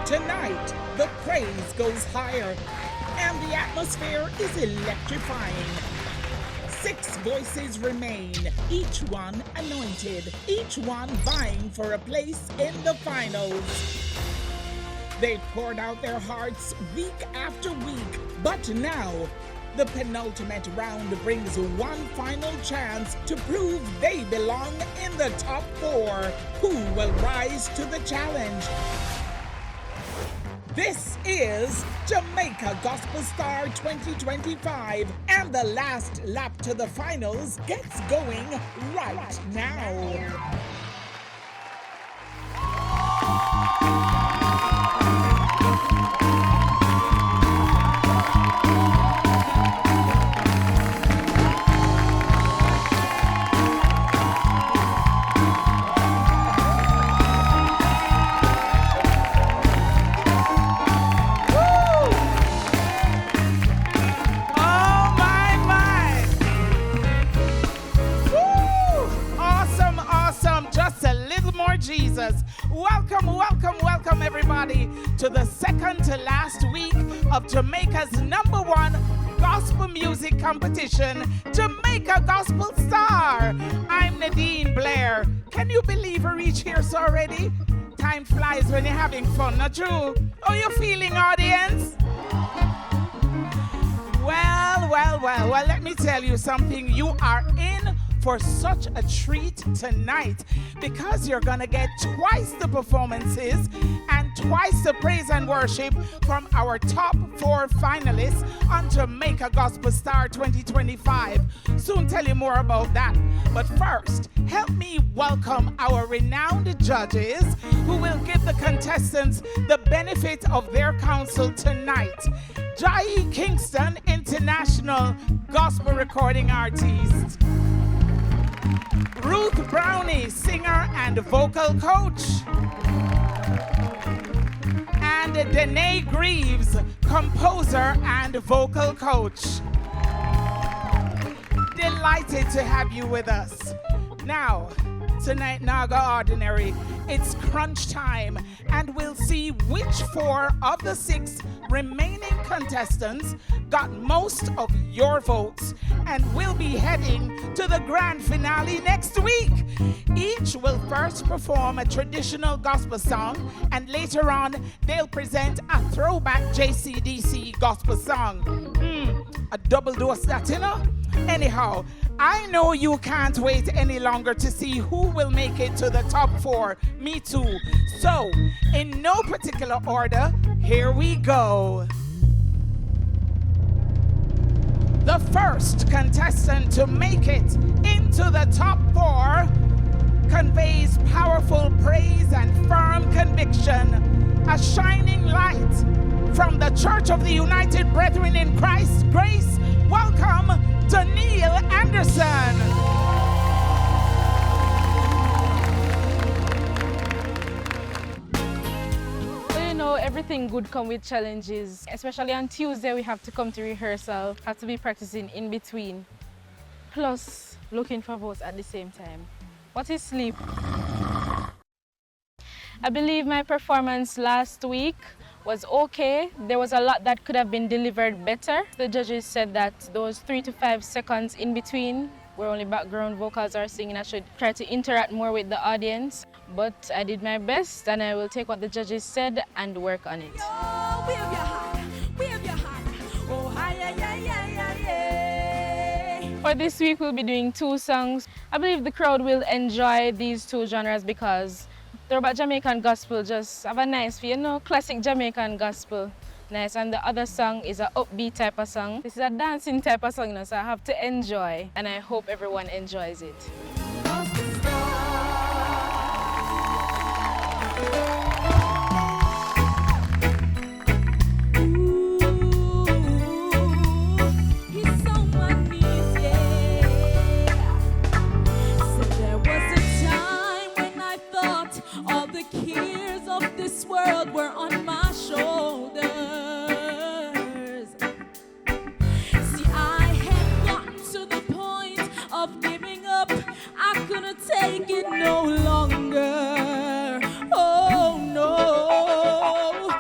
Tonight, the praise goes higher, and the atmosphere is electrifying. 6 voices remain, each one anointed, each one vying for a place in the finals. They poured out their hearts week after week, but now, the penultimate round brings one final chance to prove they belong in the top 4. Who will rise to the challenge? This is Jamaica Gospel Star 2025, and the last lap to the finals gets going right now. Jesus. Welcome everybody to the second to last week of Jamaica's #1 gospel music competition, Jamaica Gospel Star. I'm Nadine Blair. Can you believe we reached here so already? Time flies when you're having fun, not true? How you feeling, audience? Well, let me tell you something. You are in for such a treat tonight because you're gonna get twice the performances and twice the praise and worship from our top 4 finalists on Jamaica Gospel Star 2025. Soon tell you more about that. But first, help me welcome our renowned judges who will give the contestants the benefit of their counsel tonight. Jai Kingston, international gospel recording artist. Ruth Brownie, singer and vocal coach. And Danae Greaves, composer and vocal coach. Delighted to have you with us. Now, tonight Naga Ordinary, it's crunch time, and we'll see which 4 of the 6 remaining contestants got most of your votes, and we'll be heading to the grand finale next week. Each will first perform a traditional gospel song, and later on they'll present a throwback JCDC gospel song. A double dose that, you know? Anyhow, I know you can't wait any longer to see who will make it to the top 4. Me too. So, in no particular order, here we go. The first contestant to make it into the top 4 conveys powerful praise and firm conviction, a shining light from the Church of the United Brethren in Christ's grace. Welcome, Danille Anderson. Everything good come with challenges. Especially on Tuesday, we have to come to rehearsal, have to be practicing in between. Plus, looking for votes at the same time. What is sleep? I believe my performance last week was okay. There was a lot that could have been delivered better. The judges said that those 3 to 5 seconds in between where only background vocals are singing, I should try to interact more with the audience. But I did my best, and I will take what the judges said and work on it. For this week, we'll be doing 2 songs. I believe the crowd will enjoy these 2 genres because they're about Jamaican gospel, just have a nice feel, you know, classic Jamaican gospel. Nice, and the other song is an upbeat type of song. This is a dancing type of song, you know, so I have to enjoy, and I hope everyone enjoys it. World were on my shoulders. See, I had gotten to the point of giving up. I couldn't take it no longer. Oh no,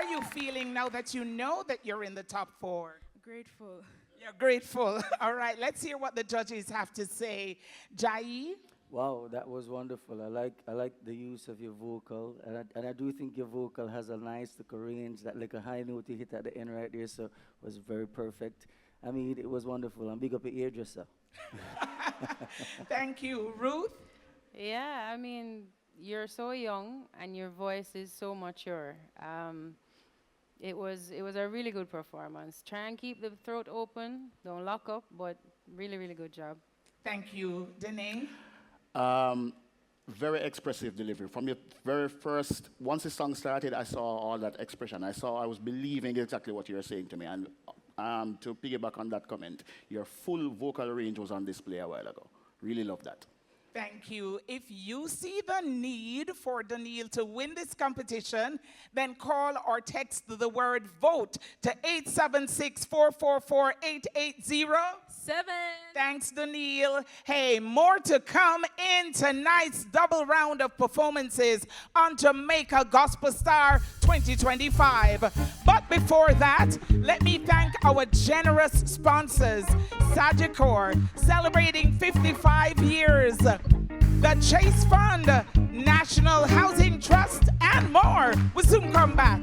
are you feeling now that you know that you're in the top 4? Grateful. You're grateful. All right, let's hear what the judges have to say. Jai? Wow, that was wonderful. I like the use of your vocal, and I do think your vocal has a nice little range, that like a high note you hit at the end right there, so it was very perfect. I mean, it was wonderful. And big up your hairdresser. Thank you. Ruth? Yeah, I mean, you're so young and your voice is so mature. It was a really good performance. Try and keep the throat open, don't lock up, but really, really good job. Thank you. Danille? Very expressive delivery. From your very first, once the song started, I saw all that expression. I was believing exactly what you were saying to me. And to piggyback on that comment, your full vocal range was on display a while ago. Really love that. Thank you. If you see the need for Danille to win this competition, then call or text the word VOTE to 876-444-880. 7. Thanks, Danille. Hey, more to come in tonight's double round of performances on Jamaica Gospel Star 2025. But before that, let me thank our generous sponsors, Sagicor, celebrating 55 years, the Chase Fund, National Housing Trust, and more. We'll soon come back.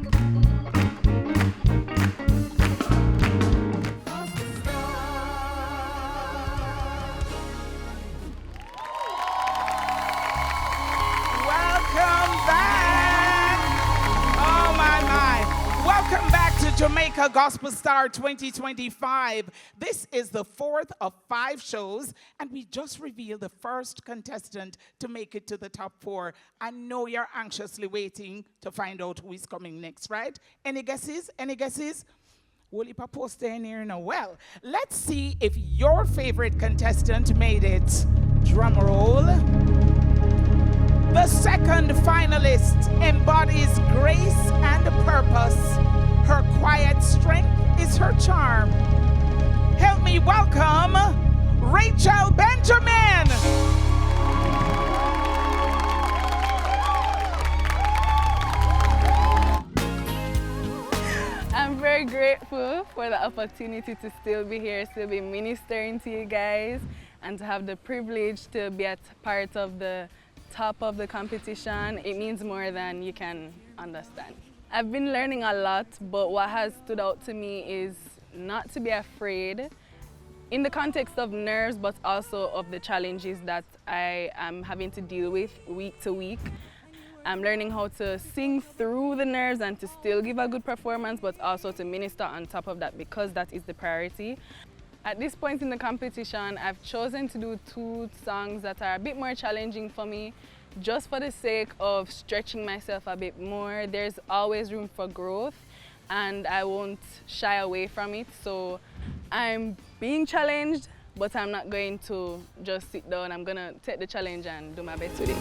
Welcome back to Jamaica Gospel Star 2025. This is the 4th of 5 shows, and we just revealed the first contestant to make it to the top 4. I know you're anxiously waiting to find out who is coming next, right? Any guesses? Any guesses? Will you post in here now? Well, let's see if your favorite contestant made it. Drum roll. The second finalist embodies grace and purpose. Her quiet strength is her charm. Help me welcome Rachel Benjamin. I'm very grateful for the opportunity to still be here, still be ministering to you guys, and to have the privilege to be a part of the top of the competition. It means more than you can understand. I've been learning a lot, but what has stood out to me is not to be afraid in the context of nerves, but also of the challenges that I am having to deal with week to week. I'm learning how to sing through the nerves and to still give a good performance, but also to minister on top of that, because that is the priority. At this point in the competition, I've chosen to do 2 songs that are a bit more challenging for me, just for the sake of stretching myself a bit more. There's always room for growth, and I won't shy away from it. So I'm being challenged, but I'm not going to just sit down. I'm gonna take the challenge and do my best with it.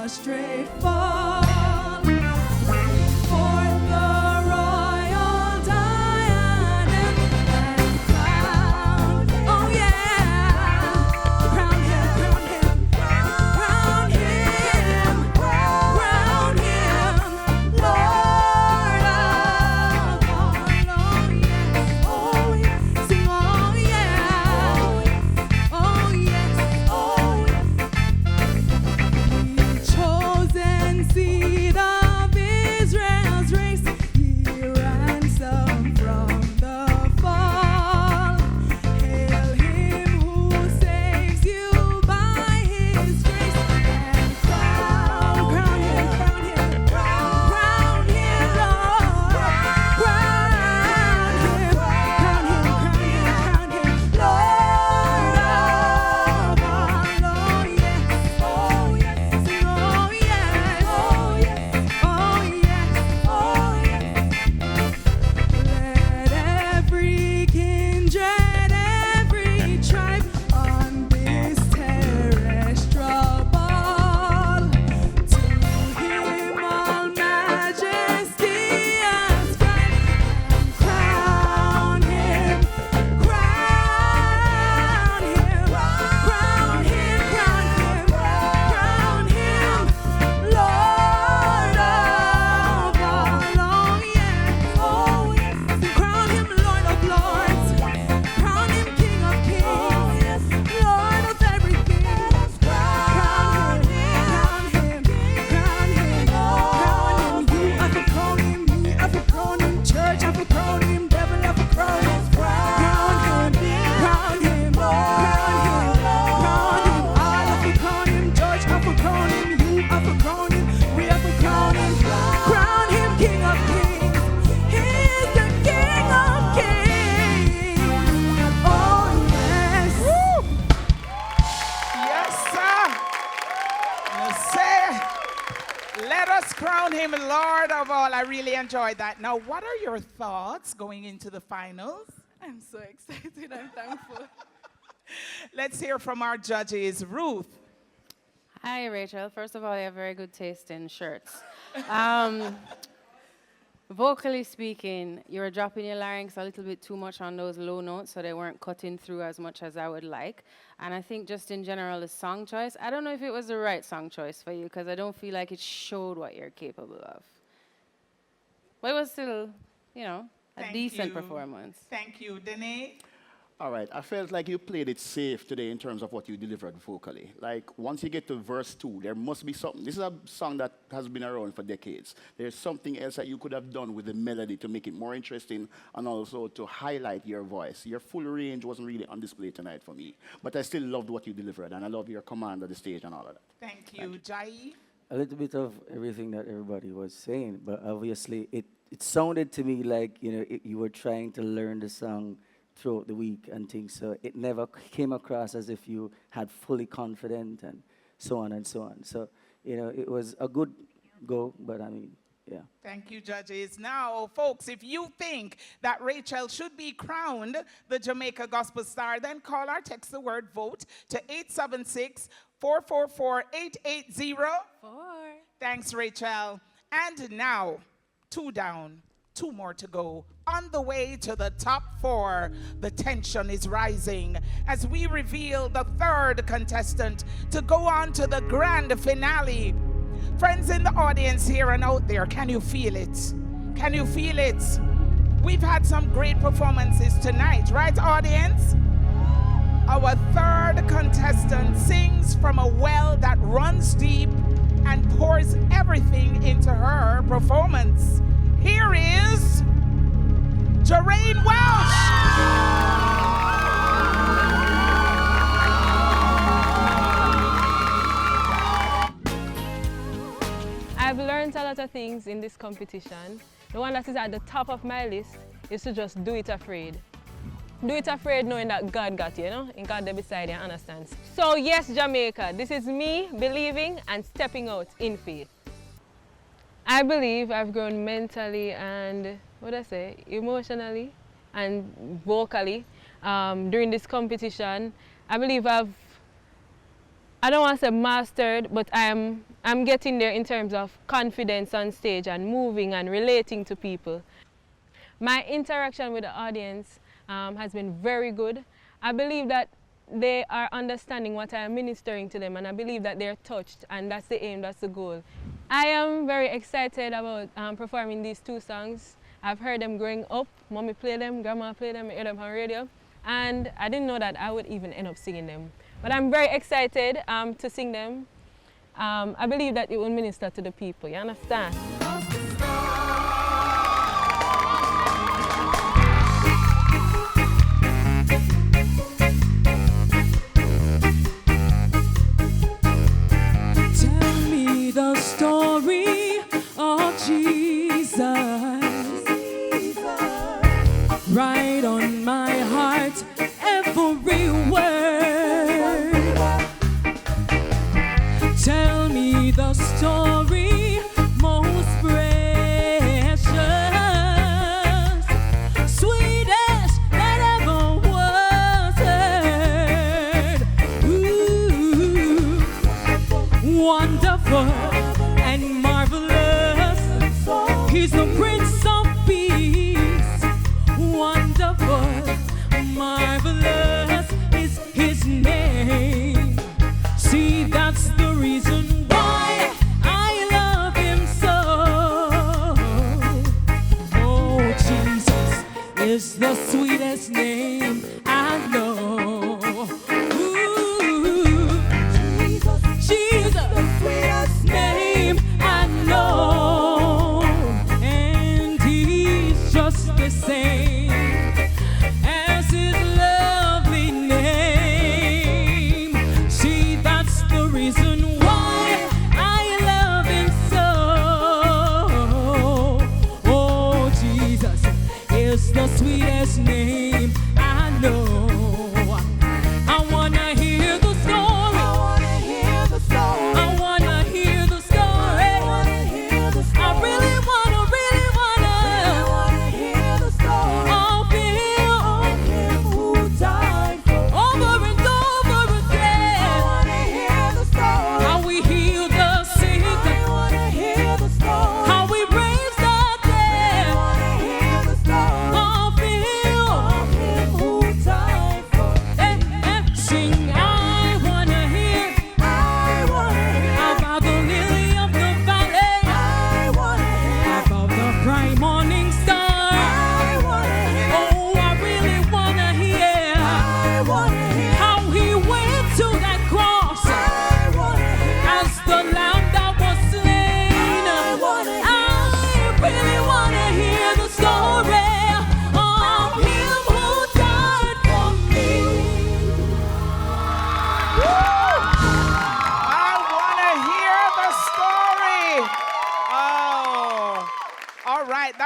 Straight fall for the royal diadem and crown. Oh yeah, crown him, crown him, crown him. really enjoyed that. Now, what are your thoughts going into the finals? I'm so excited and thankful. Let's hear from our judges. Ruth. Hi, Rachel. First of all, you have very good taste in shirts. Vocally speaking, you were dropping your larynx a little bit too much on those low notes, so they weren't cutting through as much as I would like. And I think just in general, the song choice, I don't know if it was the right song choice for you, because I don't feel like it showed what you're capable of. But it was still, you know, a decent performance. Thank you. Danille? All right, I felt like you played it safe today in terms of what you delivered vocally. Like, once you get to verse 2, there must be something. This is a song that has been around for decades. There's something else that you could have done with the melody to make it more interesting and also to highlight your voice. Your full range wasn't really on display tonight for me. But I still loved what you delivered, and I love your command of the stage and all of that. Thank you. Jai? A little bit of everything that everybody was saying, but obviously it sounded to me like, you know, you were trying to learn the song throughout the week and things, so it never came across as if you had fully confident and so on and so on. So, you know, it was a good go, but I mean, yeah. Thank you, judges. Now, folks, if you think that Rachel should be crowned the Jamaica Gospel Star, then call or text the word VOTE to 876-444-880. Thanks, Rachel. And now, 2 down, 2 more to go. On the way to the top 4, the tension is rising as we reveal the 3rd contestant to go on to the grand finale. Friends in the audience here and out there, can you feel it? Can you feel it? We've had some great performances tonight, right, audience? Our 3rd contestant sings from a well that runs deep and pours everything into her performance. Here is Jerine Welsh. I've learned a lot of things in this competition. The one that is at the top of my list is to just do it afraid. Do it afraid knowing that God got you, you know? And God there beside you and understands. So yes, Jamaica, this is me believing and stepping out in faith. I believe I've grown mentally and, emotionally and vocally during this competition. I believe I don't want to say mastered, but I'm getting there in terms of confidence on stage and moving and relating to people. My interaction with the audience has been very good. I believe that they are understanding what I am ministering to them, and I believe that they're touched, and that's the aim, that's the goal. I am very excited about performing these 2 songs. I've heard them growing up. Mommy played them, grandma played them, I heard them on radio, and I didn't know that I would even end up singing them. But I'm very excited to sing them. I believe that it will minister to the people, you understand? The story of Jesus, right on my heart, every word. Tell me the story most precious, sweetest that ever was heard. Ooh, wonderful and marvelous, he's the Prince of Peace. Wonderful, marvelous is his name. See, that's the reason why I love him so. Oh, Jesus is the sweetest name I know. Name I know, and he's just the same as his lovely name. See, that's the reason why I love him so. Oh, Jesus is the sweetest name I know. I wanna hear the story. I wanna hear the story. I wanna hear the story. I really wanna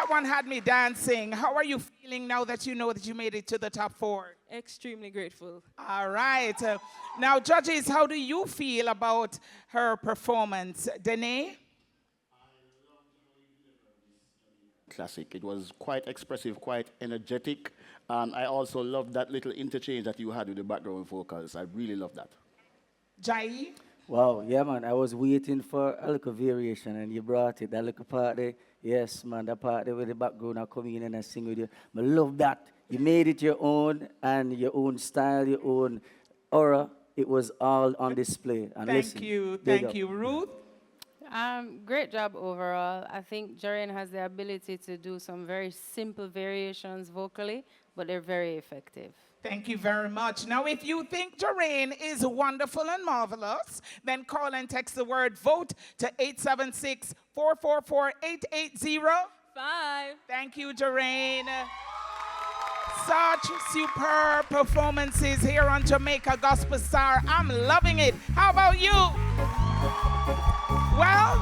That one had me dancing. How are you feeling now that you know that you made it to the top 4? Extremely grateful. All right. Now, judges, how do you feel about her performance? Danille? Classic. It was quite expressive, quite energetic. I also loved that little interchange that you had with the background vocals. I really love that. Jai? Wow, yeah, man. I was waiting for a little variation, and you brought it. That little part there, yes, man. That part there with the background, I come in and I sing with you. I love that. You made it your own, and your own style, your own aura. It was all on display. And Thank you. Thank you. Ruth? Great job overall. I think Jerine has the ability to do some very simple variations vocally, but they're very effective. Thank you very much. Now, if you think Jerine is wonderful and marvelous, then call and text the word VOTE to 876-444-8805. Thank you, Jerine. Such superb performances here on Jamaica Gospel Star. I'm loving it. How about you? Well,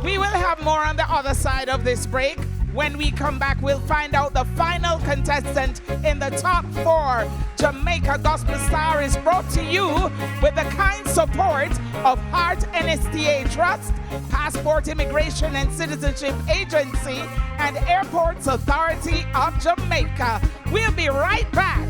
we will have more on the other side of this break. When we come back, we'll find out the final contestant in the top 4. Jamaica Gospel Star is brought to you with the kind support of Heart NSTA Trust, Passport Immigration and Citizenship Agency, and Airports Authority of Jamaica. We'll be right back.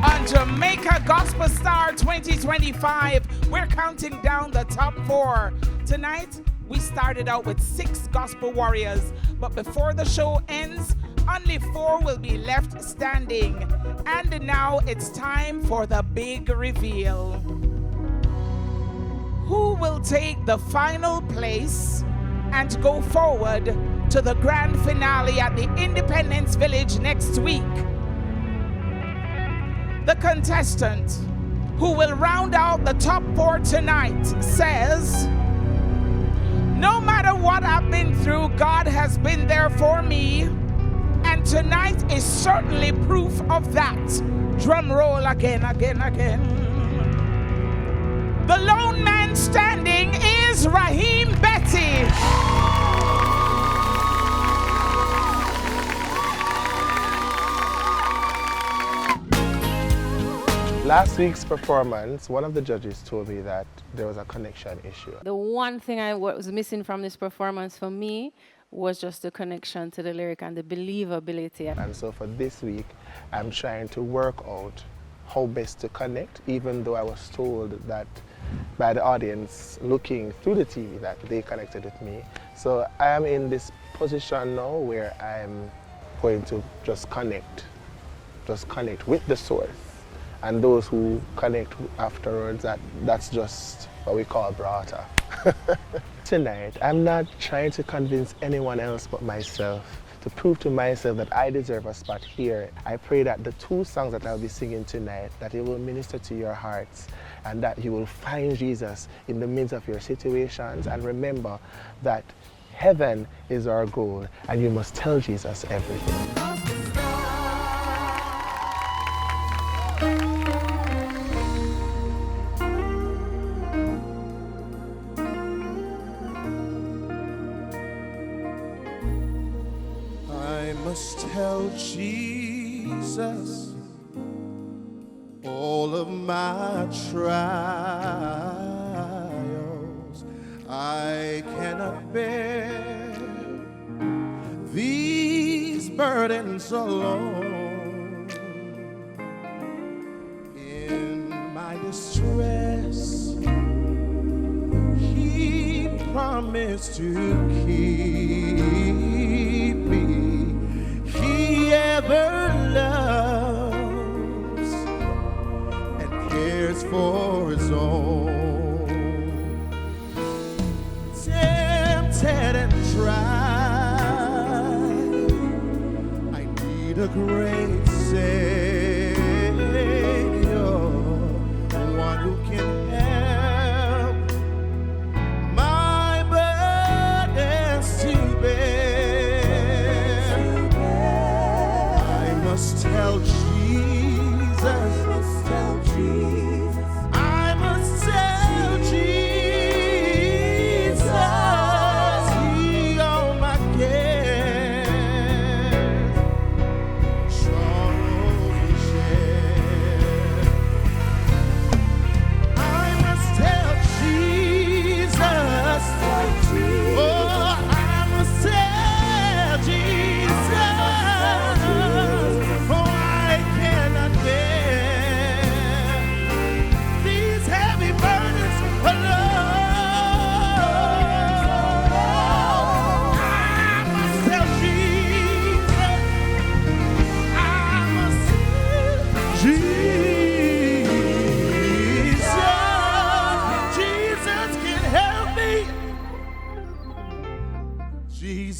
On Jamaica Gospel Star 2025, we're counting down the top 4. Tonight, we started out with 6 gospel warriors, but before the show ends, only 4 will be left standing. And now it's time for the big reveal. Who will take the final place and go forward to the grand finale at the Independence Village next week? The contestant who will round out the top 4 tonight says, no matter what I've been through, God has been there for me, and tonight is certainly proof of that. Drum roll again, again, again. The lone man standing is Raheem Betty. Last week's performance, one of the judges told me that there was a connection issue. The one thing I was missing from this performance for me was just the connection to the lyric and the believability. And so for this week, I'm trying to work out how best to connect, even though I was told that by the audience looking through the TV that they connected with me. So I am in this position now where I'm going to just connect with the source. And those who connect afterwards, that's just what we call brata. Tonight, I'm not trying to convince anyone else but myself, to prove to myself that I deserve a spot here. I pray that the 2 songs that I'll be singing tonight, that it will minister to your hearts and that you will find Jesus in the midst of your situations. And remember that heaven is our goal and you must tell Jesus everything. Tell Jesus all of my trials. I cannot bear these burdens alone. In my distress, He promised to keep me. He ever loves and cares for His own. Tempted and tried, I need a great Savior, one who can help my burdens to bear. Tell Jesus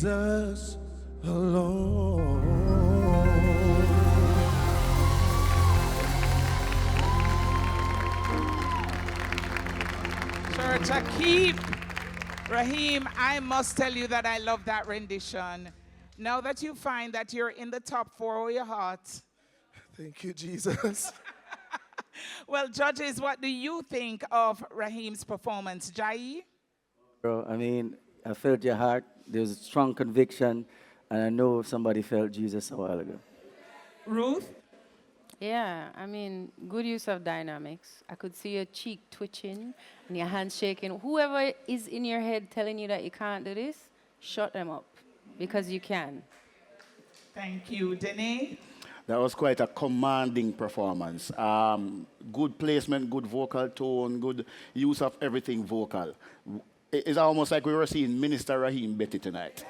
Jesus alone. Church, Akeem, Raheem, I must tell you that I love that rendition. Now that you find that you're in the top 4 of your heart. Thank you, Jesus. Well, judges, what do you think of Raheem's performance? Jai? Bro, I mean, I felt your heart. There's a strong conviction, and I know somebody felt Jesus a while ago. Ruth? Yeah, I mean, good use of dynamics. I could see your cheek twitching and your hands shaking. Whoever is in your head telling you that you can't do this, shut them up, because you can. Thank you. Danille? That was quite a commanding performance. Good placement, good vocal tone, good use of everything vocal. It's almost like we were seeing Minister Raheem Betty tonight.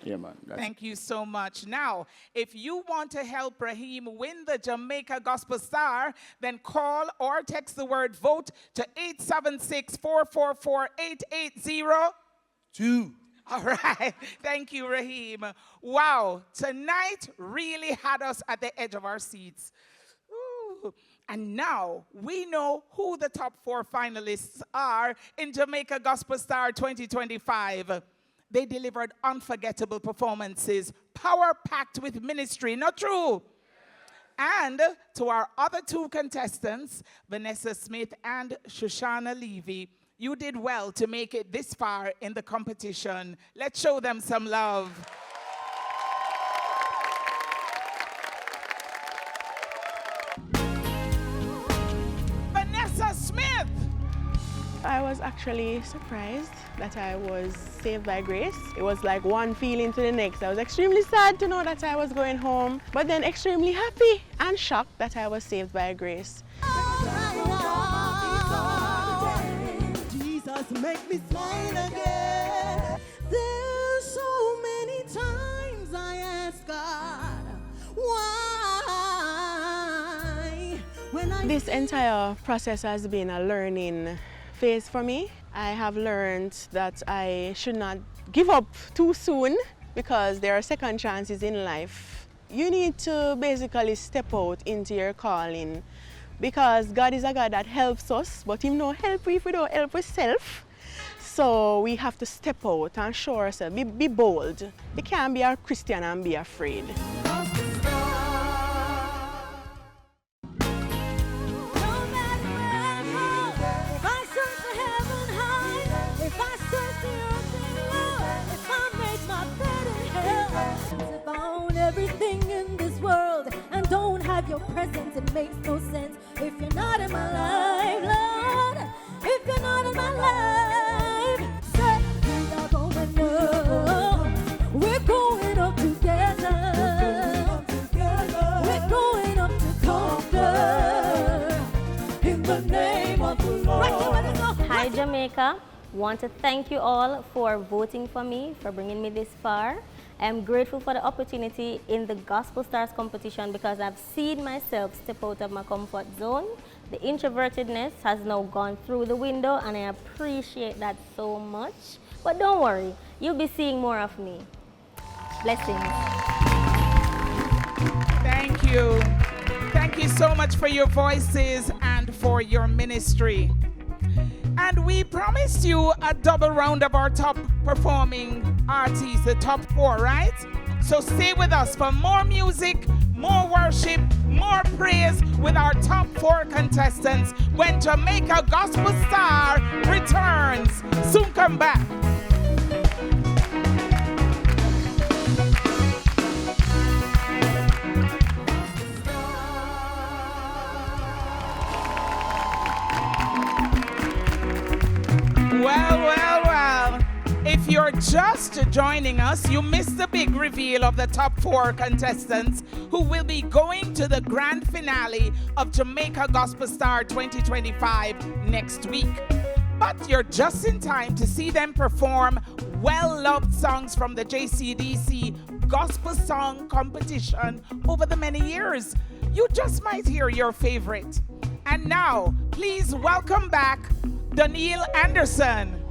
Yeah, man. Thank you so much. Now, if you want to help Raheem win the Jamaica Gospel Star, then call or text the word VOTE to 876-444-880. All right. Thank you, Raheem. Wow. Tonight really had us at the edge of our seats. Ooh. And now we know who the top 4 finalists are in Jamaica Gospel Star 2025. They delivered unforgettable performances, power-packed with ministry, not true? And to our other 2 contestants, Vanessa Smith and Shoshana Levy, you did well to make it this far in the competition. Let's show them some love. Vanessa Smith! I was actually surprised that I was saved by grace. It was like one feeling to the next. I was extremely sad to know that I was going home, but then extremely happy and shocked that I was saved by grace. Jesus, make me smile again. There's so many times I ask God, why? This entire process has been a learning phase for me. I have learned that I should not give up too soon because there are second chances in life. You need to basically step out into your calling because God is a God that helps us, but Him no help if we don't help ourselves. So we have to step out and show ourselves, be bold. You can't be a Christian and be afraid. Everything in this world and don't have your presence, it makes no sense. If you're not in my life, Lord, if you're not in my life, say we are going up, we're going up together, we're going up to conquer in the name of the Lord. Hi Jamaica, want to thank you all for voting for me, for bringing me this far. I am grateful for the opportunity in the Gospel Stars competition because I've seen myself step out of my comfort zone. The introvertedness has now gone through the window and I appreciate that so much. But don't worry, you'll be seeing more of me. Blessings. Thank you. Thank you so much for your voices and for your ministry. And we promised you a double round of our top performing artists, the top 4, right? So stay with us for more music, more worship, more praise with our top 4 contestants when Jamaica Gospel Star returns. Soon come back. Well. If you're just joining us, you missed the big reveal of the top 4 contestants who will be going to the grand finale of Jamaica Gospel Star 2025 next week. But you're just in time to see them perform well-loved songs from the JCDC Gospel Song Competition over the many years. You just might hear your favorite. And now, please welcome back Danille Anderson.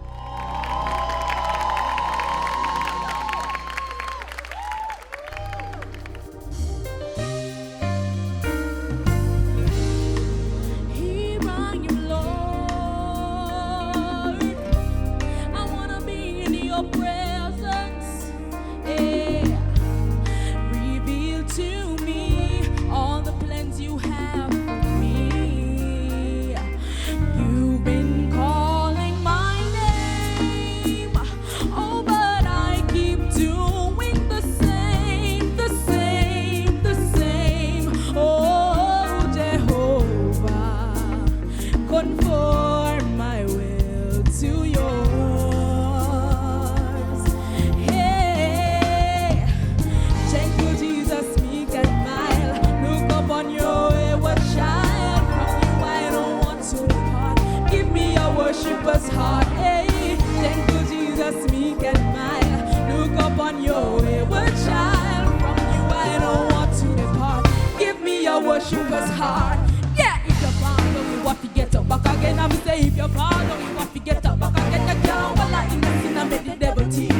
was hard. Yeah, if you fall down, you have to get up back again. I'm say if you fall down, you have to get up back again. You can't wallow in the sin and make the devil team.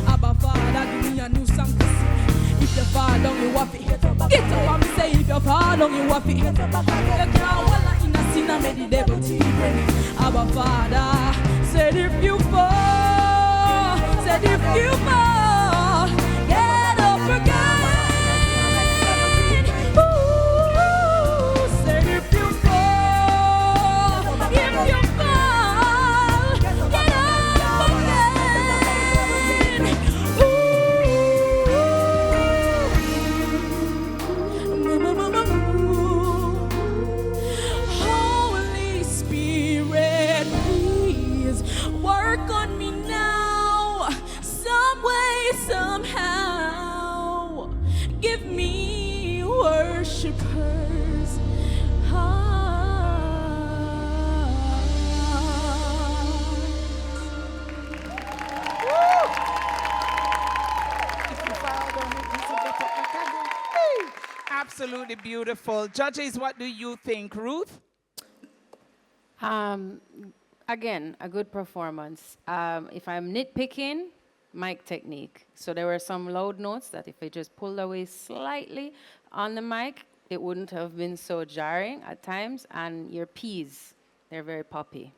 Abba Father, give me a new song to sing. If you fall down, you have to get up back. Get up, I'm say if you fall down, you have to get up back again. You can't wallow in the sin and make the devil team. Abba Father, said if you fall, said if you fall, get up again. Said if you fall, if you fall, get up again. Holy Spirit, please work on me now, some way, somehow. Give me worshipers. Absolutely beautiful. Judges, what do you think? Ruth? Again, a good performance. If I'm nitpicking, mic technique. So there were some loud notes that if I just pulled away slightly on the mic, it wouldn't have been so jarring at times. And your P's, they're very poppy.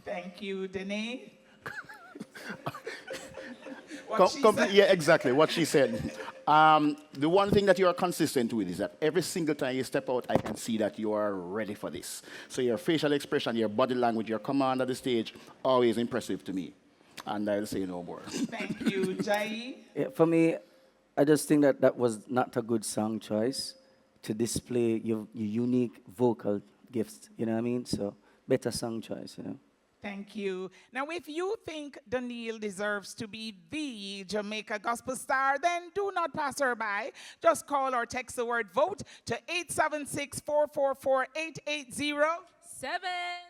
Thank you, Danille. Yeah, exactly what she said. The one thing that you are consistent with is that every single time you step out, I can see that you are ready for this. So your facial expression, your body language, your command at the stage, always impressive to me. And I'll say no more. Thank you, Jai. Yeah, for me, I just think that that was not a good song choice to display your unique vocal gifts. You know what I mean? So better song choice, you know. Thank you. Now, if you think Danille deserves to be the Jamaica Gospel Star, then do not pass her by. Just call or text the word VOTE to 876-444-8807.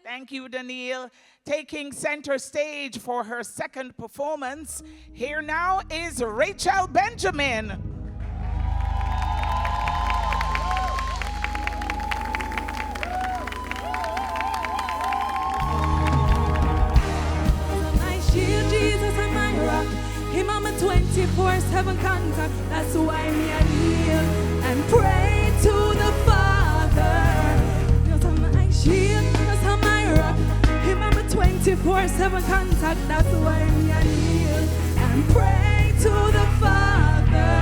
Thank you, Danille. Taking center stage for her second performance, here now is Rachel Benjamin. Jesus and my rock, him on my 24/7 contact. That's why me I kneel and pray to the Father. Jesus on my shield, Jesus on my rock, him on my 24/7 contact. That's why me I kneel and pray to the Father.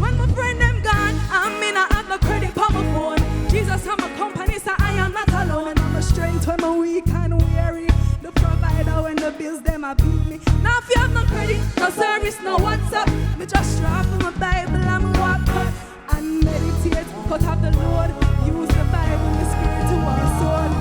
When my friend them gone, I'm in a have no credit for my phone. Jesus on my company, so I am not alone. And I'm a strength when I'm weak and weary. The provider when the bills them a beat me. Now if you have no credit, no service, no WhatsApp, me just drop my Bible and me walk up and meditate. Cut out the load, use the Bible, the Spirit to our soul.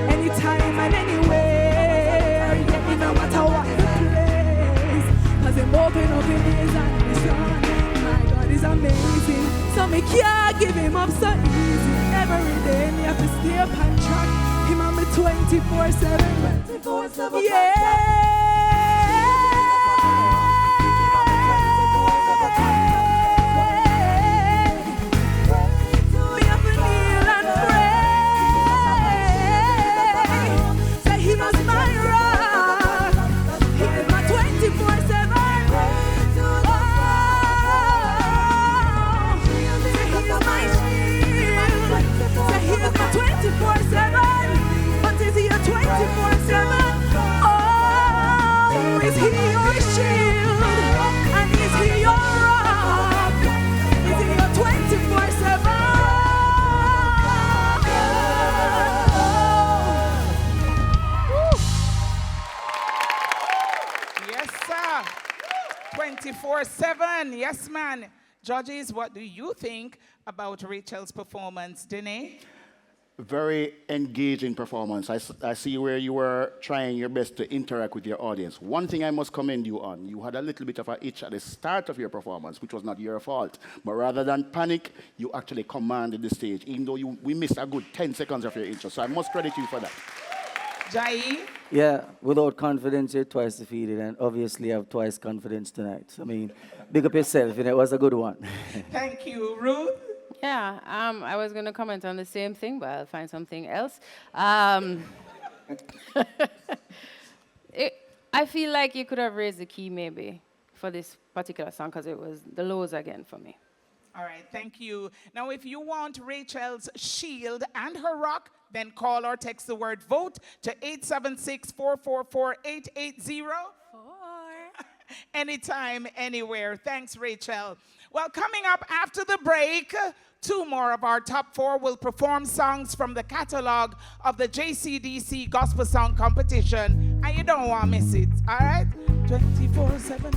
Anytime and anywhere, yeah, no matter what the place. 'Cause I'm open up in his and the sun. My God is amazing, so me can't give him up so easy. Every day me have to stay up on track. Him on me 24/7. 24/7. Yeah. Me have to kneel and pray. Say he was my rock. He is my 24/7. Oh, say he is my shield. Say he is my 24/7. But is he a 24/7? Oh, is he your shield? And is he your rock? Is he your 24/7? Yes, sir. 24/7. Yes, man. Judges, what do you think about Rachel's performance? Danille? Very engaging performance. I see where you were trying your best to interact with your audience. One thing I must commend you on, you had a little bit of an itch at the start of your performance, which was not your fault. But rather than panic, you actually commanded the stage, even though we missed a good 10 seconds of your intro. So I must credit you for that. Jai? Yeah, without confidence, you're twice defeated, and obviously I have twice confidence tonight. So, I mean, big up yourself, and it was a good one. Thank you, Ruth. Yeah, I was going to comment on the same thing, but I'll find something else. I feel like you could have raised the key maybe for this particular song because it was the lows again for me. All right, thank you. Now, if you want Rachel's Shield and her rock, then call or text the word VOTE to 876-444-880. Anytime, anywhere. Thanks, Rachel. Well, coming up after the break, 2 more of our top 4 will perform songs from the catalog of the JCDC Gospel Song Competition. And you don't want to miss it, all right? 24/7.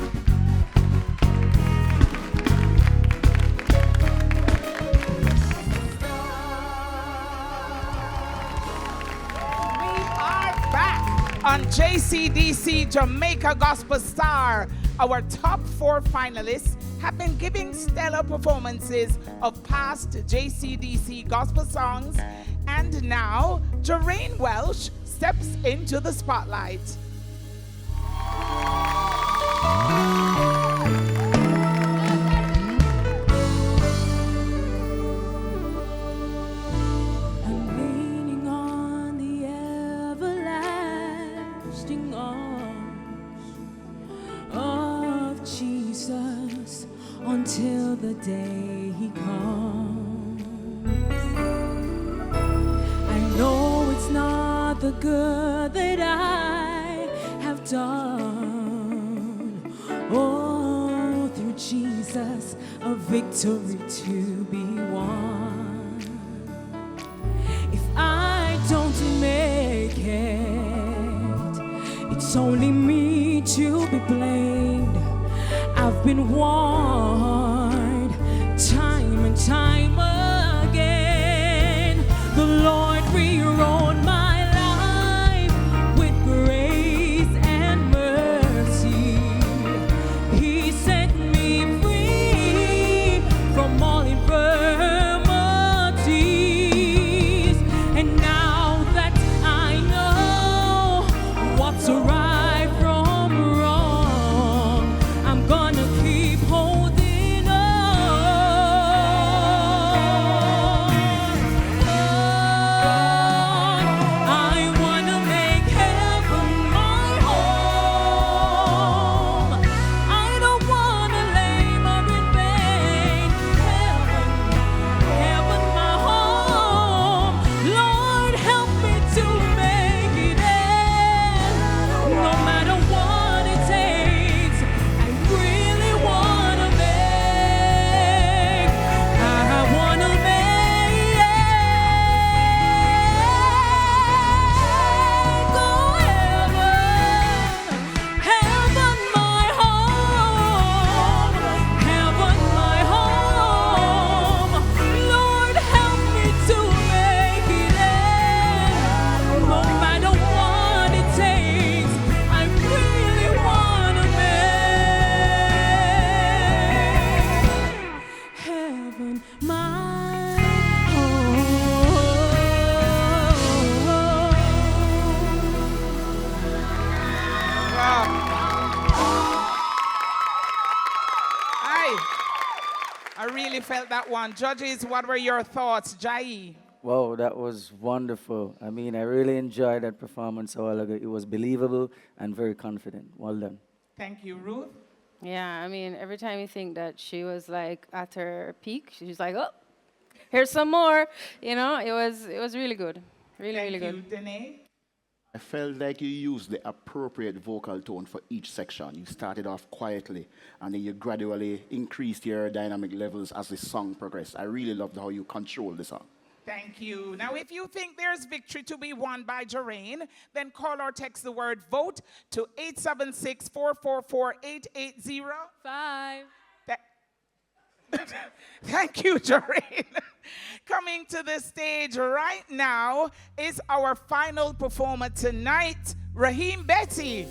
On JCDC Jamaica Gospel Star, our top 4 finalists have been giving stellar performances of past JCDC gospel songs, and now Jerine Welsh steps into the spotlight. Until the day he comes. I know it's not the good that I have done. Oh, through Jesus, a victory to be won. If I don't make it, it's only me to be blamed. I've been warned time and time again. The Lord rewrote my life with grace and mercy. He set me free from all infirmities. And now that I know what's right from wrong, I'm gonna keep holding on. I wanna make heaven my home. I don't wanna labor in vain. Heaven my home. Lord, help me to make it in. No matter what it takes, I really wanna make. I wanna make go heaven my home, heaven my home. Lord, help me to make it in. No matter what it takes, I really wanna make heaven my home. I really felt that one. Judges, what were your thoughts? Jai? Wow, that was wonderful. I mean, I really enjoyed that performance a while ago. It was believable and very confident. Well done. Thank you, Ruth. Yeah, I mean, every time you think that she was like at her peak, she's like, oh, here's some more. You know, it was really good. Really good. Danille. I felt like you used the appropriate vocal tone for each section. You started off quietly, and then you gradually increased your dynamic levels as the song progressed. I really loved how you controlled the song. Thank you. Now, if you think there's victory to be won by Jerine, then call or text the word VOTE to 876-444-880. 5. Thank you, Jerine. Coming to the stage right now is our final performer tonight, Raheem Betty.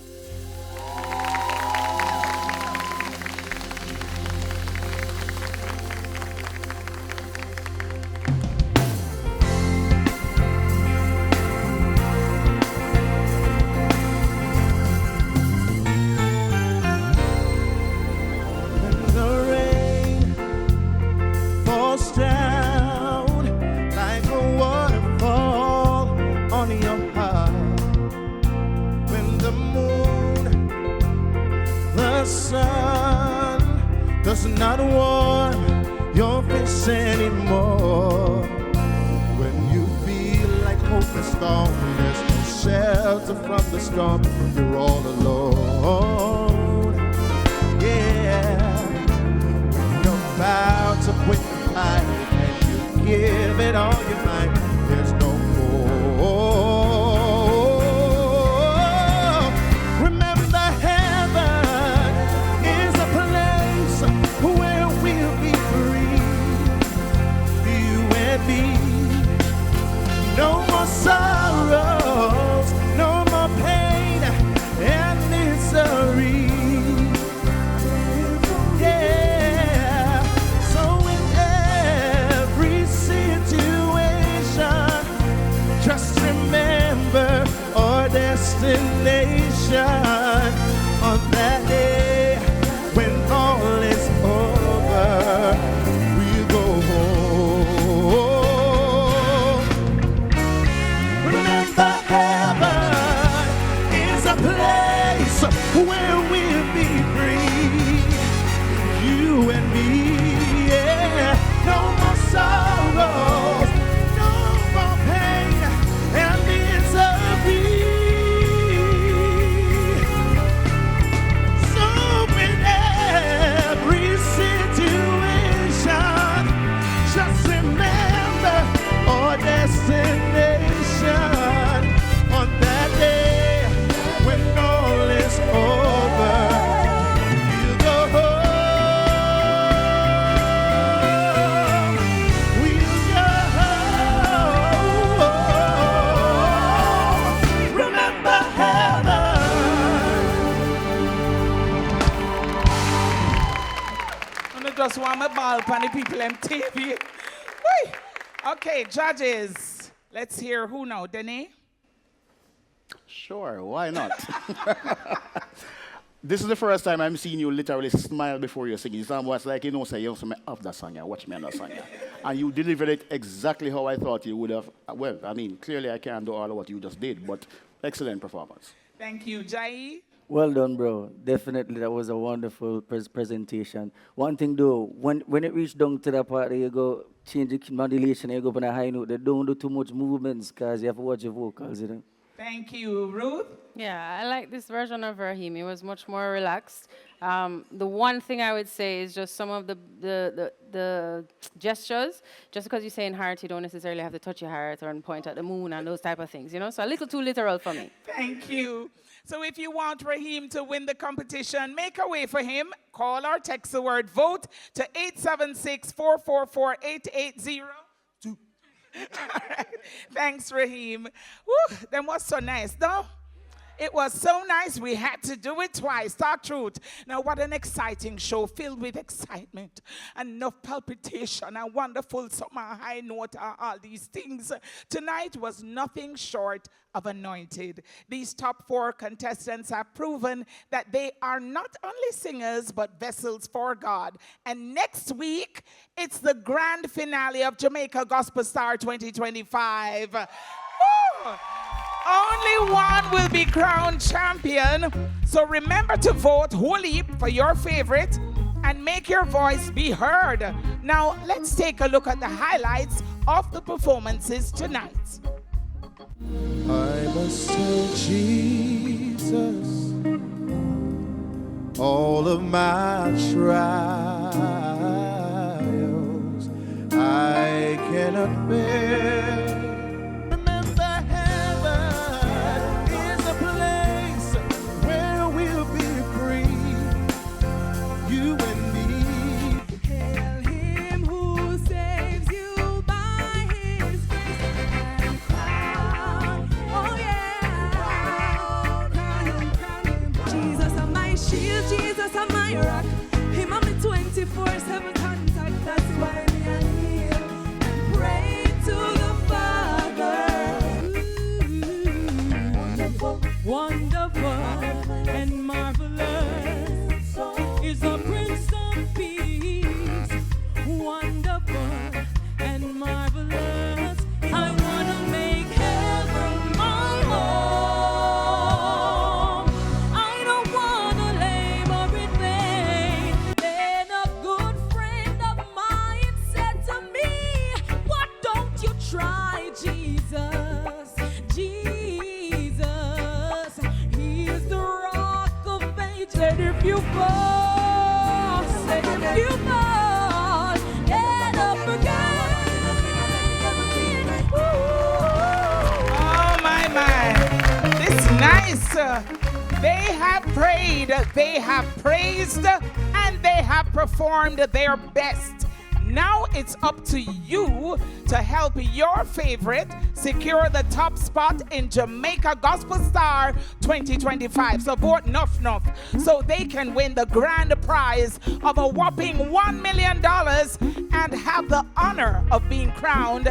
The rain falls down. shelter from the storm, you're all alone. Yeah, when you're about to quit the fight and you give it all your might, there's no more. Remember, heaven is a place where we'll be free, you and me. No more sorrows, no more pain and misery. Yeah. So in every situation, just remember our destination on that day when all is over. We'll go home. Remember, heaven is a place where we'll be free, you and me. Yeah, no more sorrows, no more pain and misery. So in every situation, just remember our destination on that day when all is over. We'll go home. We'll go home. Remember heaven. I just want my ball for the people on TV. Whee! Okay, judges. Let's hear who now, Danille? Sure, why not? This is the first time I'm seeing you literally smile before you're singing. It's almost like, you know, say, you have that song, watch me on that song. And you delivered it exactly how I thought you would have. Well, I mean, clearly I can't do all of what you just did, but excellent performance. Thank you, Jai. Well done, bro. Definitely, that was a wonderful presentation. One thing though, when it reached down to that part, you go change the modulation, you go up on a high note. They don't do too much movements because you have to watch your vocals, you know. Thank you, Ruth. Yeah, I like this version of Raheem. It was much more relaxed. The one thing I would say is just some of the gestures. Just because you're saying heart, you don't necessarily have to touch your heart or point at the moon and those type of things, you know? So a little too literal for me. Thank you. So if you want Raheem to win the competition, make a way for him. Call or text the word VOTE to 876-444-880. All right. Thanks, Raheem. Woo, that was so nice, though. It was so nice, we had to do it twice. Talk truth. Now, what an exciting show, filled with excitement, enough palpitation, and wonderful summer high note, all these things. Tonight was nothing short of anointed. These top 4 contestants have proven that they are not only singers, but vessels for God. And next week, it's the grand finale of Jamaica Gospel Star 2025. Woo! Only one will be crowned champion. So remember to vote wholly for your favorite and make your voice be heard. Now, let's take a look at the highlights of the performances tonight. I must tell Jesus all of my trials I cannot bear. Remember, heaven is a place where we'll be free, you and me. Hail him who saves you by his grace and crown. Oh yeah, crown him. Jesus are my shield, Jesus are my rock. Him on me 24/7 contact. That's why me I kneel and pray to the Father. Wonderful and marvelous is the Prince of Peace. Wonderful and marvelous. I wanna make heaven my home. I don't wanna labor in vain. Then a good friend of mine said to me, "What don't you try Jesus? Jesus." if you fall, say if you fall, get up again. Oh my. This nice. They have prayed, they have praised, and they have performed their best. Now it's up to you to help your favorite secure the top spot in Jamaica Gospel Star 2025. So vote nuff so they can win the grand prize of a whopping $1 million and have the honor of being crowned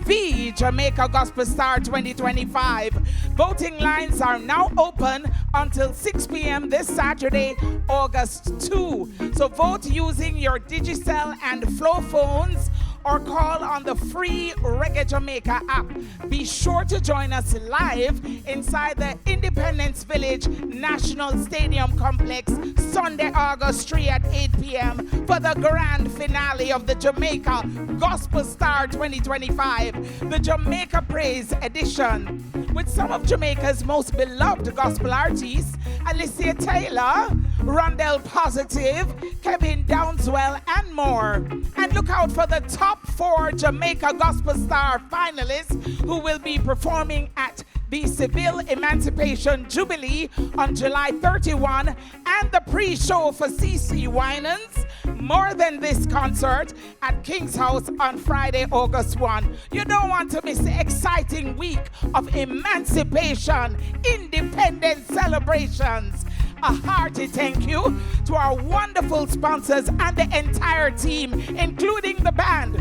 the Jamaica Gospel Star 2025. Voting lines are now open until 6 p.m. this Saturday, August 2. So vote using your Digicel and Flow phones or call on the free Reggae Jamaica app. Be sure to join us live inside the Independence Village National Stadium Complex Sunday, August 3 at 8 p.m. for the grand finale of the Jamaica Gospel Star 2025, the Jamaica Praise Edition, with some of Jamaica's most beloved gospel artists, Alicia Taylor, Rondell Positive, Kevin Downswell, and more. And look out for the top 4 Jamaica Gospel Star finalists who will be performing at the Civil Emancipation Jubilee on July 31 and the pre-show for CC Winans More Than This concert at King's House on Friday, August 1. You don't want to miss the exciting week of emancipation, independence celebrations. A hearty thank you to our wonderful sponsors and the entire team, including the band.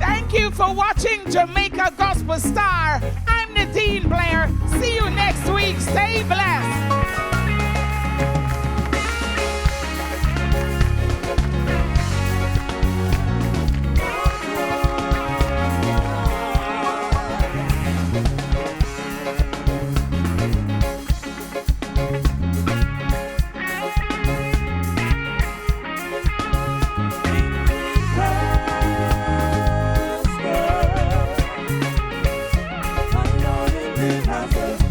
Thank you for watching Jamaica Gospel Star. I'm Nadine Blair. See you next week. Stay blessed. Anointing has